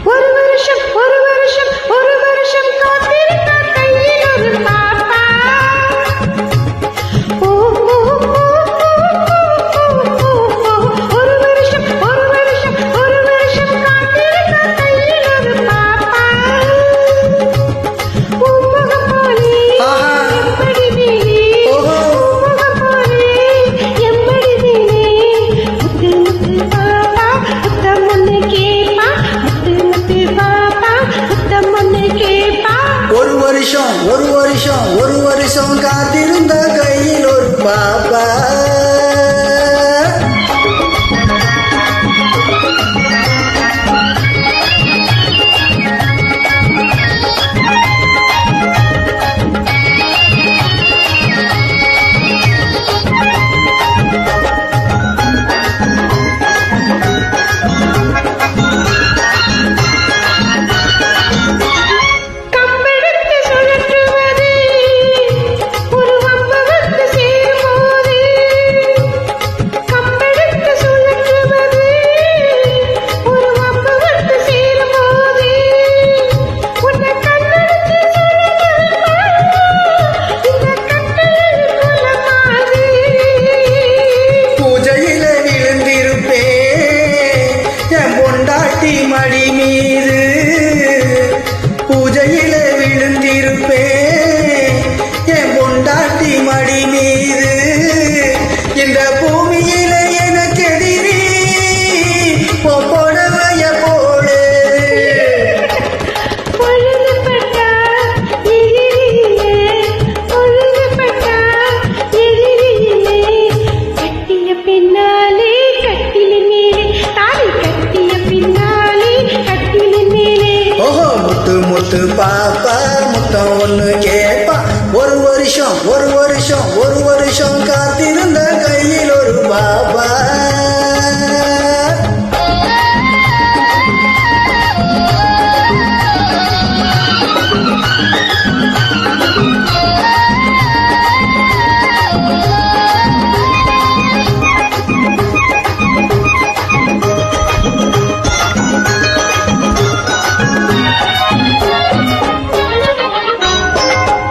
ஒரு வருஷம் காத்திருந்த கையில் ஒரு பாப்பா. ஒரு வருஷம் காத்திருந்த கையில் ஒரு பாப்பா. உம்முகம் போலே எப்படி நீலே, உம்முகம் போலே எப்படி நீலே. முத்து முத்து பாப்பா முத்தம் ஒன்று கேப்பா, முத்து முத்து பாப்பா முத்தம் ஒன்று கேப்பா. ஒரு வருஷம் காத்திருந்த கையில் ஒரு பாப்பா. கம்பெடுத்து சுழற்றுவது ஒரு வம்பு வந்து சேரும்போது. கம்பெடுத்து சுழற்றுவது ஒரு வம்பு வந்து சேரும்போது. உன்னை கண்ணெடுத்து சுழற்றுவா இந்த கண்களில் குலமாது. பூஜையில விழுந்திருப்பேன் என் பொண்டாட்டி மடி மீது. பூஜையில விழுந்திருப்பேன் என் பொண்டாட்டி மடி மீது. இந்த பூமியில எனக்கு எதிரி பொடவைய போடு. பொழுதுபட்டா எதிரியிலே, பொழுதுபட்டா எதிரியிலே. கட்டிய பின்னாலே கட்டிலின் மேலே, தாலி கட்டிய பின்னாலே கட்டிலின் மேலே. ஓஹோ முத்து முத்து பாப்பா முத்தம் ஒண்ணு கேப்பா. ஒரு வருஷம் காத்திருந்த கையில் ஒரு பாப்பா.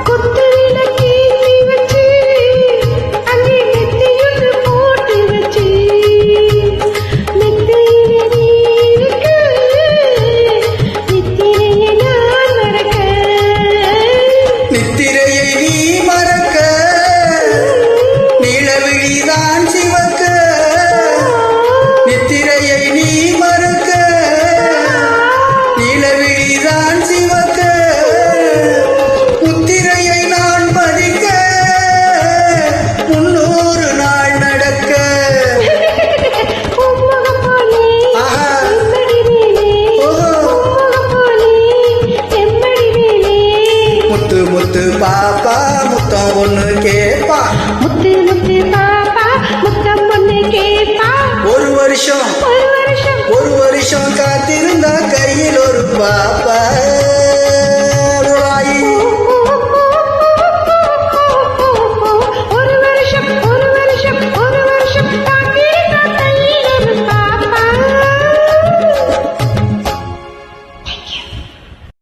குத்து விளக்கேத்தி வச்சு அங்கே நெத்தியுண்டு போட்டு வச்சு. நெத்தியிலே நீ இருக்கு, நித்திரையை நான் மறக்க. நித்திரையை நீ மறக்க, நிலவிழிதான் சிவக்க. நித்திரையை நீ மறக்க, நிலவிழிதான் சிவக்க. முத்திரையை நான் பதிக்க 300 நாள் நடக்க. உம்முகம் போலே ஆஹா. செம்படி வேலே, ஓஹோ. உம்முகம் போலே செம்படி வேலே. முத்து முத்து பாப்பா முத்தம் ஒண்ணு கேப்பா. முத்து முத்து பாப்பா முத்தம் ஒன்று கேப்பா. ஒரு வருஷம் ஒரு வருஷம் காத்திருந்தா கையில் ஒரு பாப்பா.